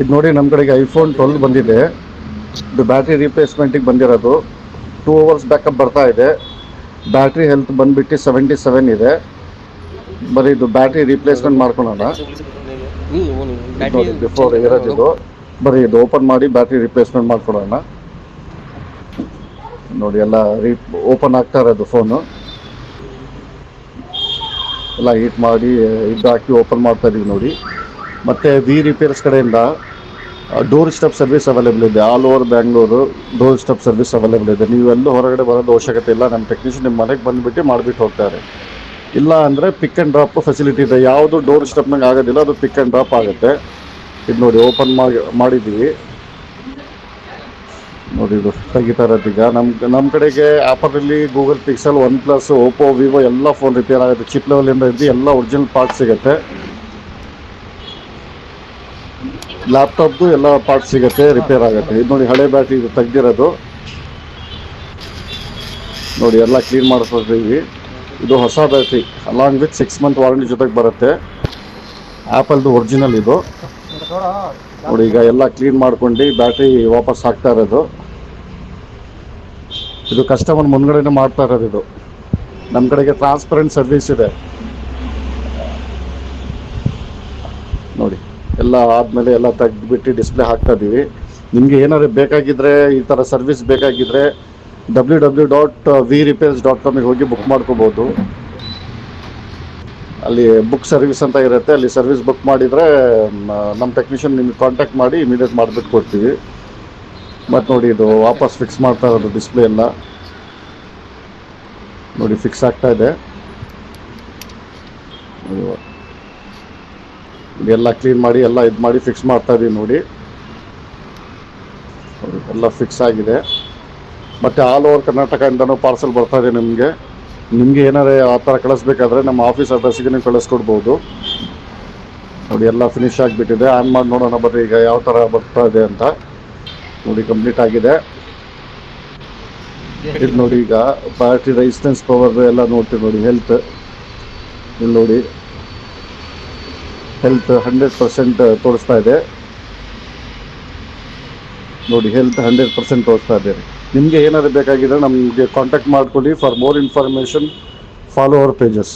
ಇದು ನೋಡಿ ನಮ್ಮ ಕಡೆಗೆ ಐಫೋನ್ 12 ಬಂದಿದೆ. ಇದು ಬ್ಯಾಟ್ರಿ ರೀಪ್ಲೇಸ್ಮೆಂಟಿಗೆ ಬಂದಿರೋದು. 2 ಅವರ್ಸ್ ಬ್ಯಾಕಪ್ ಬರ್ತಾ ಇದೆ. ಬ್ಯಾಟ್ರಿ ಹೆಲ್ತ್ ಬಂದುಬಿಟ್ಟು 77 ಇದೆ. ಬರೀ ಇದು ಬ್ಯಾಟ್ರಿ ರೀಪ್ಲೇಸ್ಮೆಂಟ್ ಮಾಡ್ಕೊಳೋಣ. ನೋಡಿ ಬಿಫೋರ್ ಇರೋದಿದು. ಬರೀ ಇದು ಓಪನ್ ಮಾಡಿ ಬ್ಯಾಟ್ರಿ ರಿಪ್ಲೇಸ್ಮೆಂಟ್ ಮಾಡ್ಕೊಡೋಣ. ನೋಡಿ ಎಲ್ಲ ಓಪನ್ ಆಗ್ತಾ ಇರೋದು ಫೋನು. ಎಲ್ಲ ಹೀಟ್ ಮಾಡಿ ಇದು ಹಾಕಿ ಓಪನ್ ಮಾಡ್ತಾ ಇದೀವಿ ನೋಡಿ. ಮತ್ತು ವಿ ರಿಪೇರ್ಸ್ ಕಡೆಯಿಂದ ಡೋರ್ ಸ್ಟೆಪ್ ಸರ್ವಿಸ್ ಅವೈಲೇಬಲ್ ಇದೆ. All over Bangalore door step service available ಇದೆ. ನೀವೆಲ್ಲೂ ಹೊರಗಡೆ ಬರೋದು ಅವಶ್ಯಕತೆ ಇಲ್ಲ. ನಮ್ಮ ಟೆಕ್ನಿಷಿಯನ್ ನಿಮ್ಮ ಮನೆಗೆ ಬಂದುಬಿಟ್ಟು ಮಾಡಿಬಿಟ್ಟು ಹೋಗ್ತಾರೆ. ಇಲ್ಲ ಅಂದರೆ ಪಿಕ್ ಆ್ಯಂಡ್ ಡ್ರಾಪ್ ಫೆಸಿಲಿಟಿ ಇದೆ. ಯಾವುದು ಡೋರ್ ಸ್ಟೆಪ್ನಾಗ ಆಗೋದಿಲ್ಲ, ಅದು ಪಿಕ್ ಆ್ಯಂಡ್ ಡ್ರಾಪ್ ಆಗುತ್ತೆ. ಇದು ನೋಡಿ ಓಪನ್ ಮಾಡಿದ್ದೀವಿ ನೋಡಿ. ಇದು ತೆಗಿತಾ ಇರೋದು ಈಗ ನಮ್ಮ ಕಡೆಗೆ ಆ್ಯಪಲ್ಲಿ Google pixel, one plus, Oppo, Vivo ಎಲ್ಲ ಫೋನ್ ರಿಪೇರ್ ಆಗುತ್ತೆ. ಚಿಪ್ ಲೆವೆಲಿಂದ ಇದ್ದು ಎಲ್ಲ ಒರಿಜಿನಲ್ ಪಾರ್ಟ್ಸ್ ಸಿಗುತ್ತೆ. ಲ್ಯಾಪ್ಟಾಪ್ದು ಎಲ್ಲ ಪಾರ್ಟ್ಸ್ ಸಿಗುತ್ತೆ, ರಿಪೇರ್ ಆಗುತ್ತೆ. ಇದು ನೋಡಿ ಹಳೆ ಬ್ಯಾಟ್ರಿ ಇದು ತೆಗ್ದಿರೋದು ನೋಡಿ. ಎಲ್ಲ ಕ್ಲೀನ್ ಮಾಡಿಸ್ತೀವಿ. ಇದು ಹೊಸ battery along with 6 month warranty ಜೊತೆಗೆ ಬರುತ್ತೆ. ಆ್ಯಪಲ್ದು ಒರಿಜಿನಲ್ ಇದು ನೋಡಿ. ಈಗ ಎಲ್ಲ ಕ್ಲೀನ್ ಮಾಡ್ಕೊಂಡು ಬ್ಯಾಟ್ರಿ ವಾಪಸ್ ಹಾಕ್ತಾ ಇರೋದು. ಇದು ಕಸ್ಟಮರ್ ಮುಂದ್ಗಡೆನೇ ಮಾಡ್ತಾ ಇರೋದು. ಇದು ನಮ್ಮ ಕಡೆಗೆ ಟ್ರಾನ್ಸ್ಪರೆಂಟ್ ಸರ್ವಿಸ್ ಇದೆ ನೋಡಿ. ಎಲ್ಲ ಆದಮೇಲೆ ಎಲ್ಲ ತೆಗೆದುಬಿಟ್ಟು ಡಿಸ್ಪ್ಲೇ ಹಾಕ್ತಾ ಇದ್ದೀವಿ. ನಿಮಗೆ ಏನಾದ್ರು ಬೇಕಾಗಿದ್ದರೆ, ಈ ಥರ ಸರ್ವಿಸ್ ಬೇಕಾಗಿದ್ದರೆ www.vrepairs.com ಹೋಗಿ ಬುಕ್ ಮಾಡ್ಕೋಬೋದು. ಅಲ್ಲಿ ಬುಕ್ ಸರ್ವಿಸ್ ಅಂತ ಇರುತ್ತೆ. ಅಲ್ಲಿ ಸರ್ವಿಸ್ ಬುಕ್ ಮಾಡಿದರೆ ನಮ್ಮ ಟೆಕ್ನಿಷಿಯನ್ ನಿಮಗೆ ಕಾಂಟ್ಯಾಕ್ಟ್ ಮಾಡಿ ಇಮಿಡಿಯೇಟ್ ಮಾಡಿಬಿಟ್ಟು ಕೊಡ್ತೀವಿ. ಮತ್ತು ನೋಡಿ ಇದು ವಾಪಸ್ ಫಿಕ್ಸ್ ಮಾಡ್ತಾ ಇರೋದು. ಡಿಸ್ಪ್ಲೇ ಎಲ್ಲ ನೋಡಿ ಫಿಕ್ಸ್ ಆಗ್ತಾ ಇದೆ. ಎಲ್ಲ ಕ್ಲೀನ್ ಮಾಡಿ ಎಲ್ಲ ಇದು ಮಾಡಿ ಫಿಕ್ಸ್ ಮಾಡ್ತಾ ಇದೀವಿ ನೋಡಿ. ಎಲ್ಲ ಫಿಕ್ಸ್ ಆಗಿದೆ. ಮತ್ತು ಆಲ್ ಓವರ್ ಕರ್ನಾಟಕದಿಂದನೂ ಪಾರ್ಸಲ್ ಬರ್ತಾ ಇದೆ. ನಿಮಗೆ ಏನಾರು ಆ ಥರ ಕಳಿಸ್ಬೇಕಾದ್ರೆ ನಮ್ಮ ಆಫೀಸ್ ಅಡ್ರೆಸ್ಸಿಗೆ ನೀವು ಕಳಿಸ್ಕೊಡ್ಬೋದು ನೋಡಿ. ಎಲ್ಲ ಫಿನಿಶ್ ಆಗಿಬಿಟ್ಟಿದೆ. ಆನ್ ಮಾಡಿ ನೋಡೋಣ ಬರ್ರಿ ಈಗ ಯಾವ ಥರ ಬರ್ತಾ ಇದೆ ಅಂತ. ನೋಡಿ ಕಂಪ್ಲೀಟ್ ಆಗಿದೆ. ಇದು ನೋಡಿ ಈಗ ಬ್ಯಾಟ್ರಿ ರೆಸಿಸ್ಟೆನ್ಸ್ ಪವರ್ ಎಲ್ಲ ನೋಡ್ತೀವಿ ನೋಡಿ. ಹೆಲ್ತ್ ಇಲ್ಲಿ ನೋಡಿ, ಹೆಲ್ತ್ 100% ತೋರಿಸ್ತಾ ಇದೆ ನೋಡಿ. ಹೆಲ್ತ್ 100% ತೋರಿಸ್ತಾ ಇದೆ. ನಿಮಗೆ ಏನಾದ್ರು ಬೇಕಾಗಿದ್ರೆ ನಮಗೆ ಕಾಂಟ್ಯಾಕ್ಟ್ ಮಾಡ್ಕೊಳ್ಳಿ. For more information follow our pages.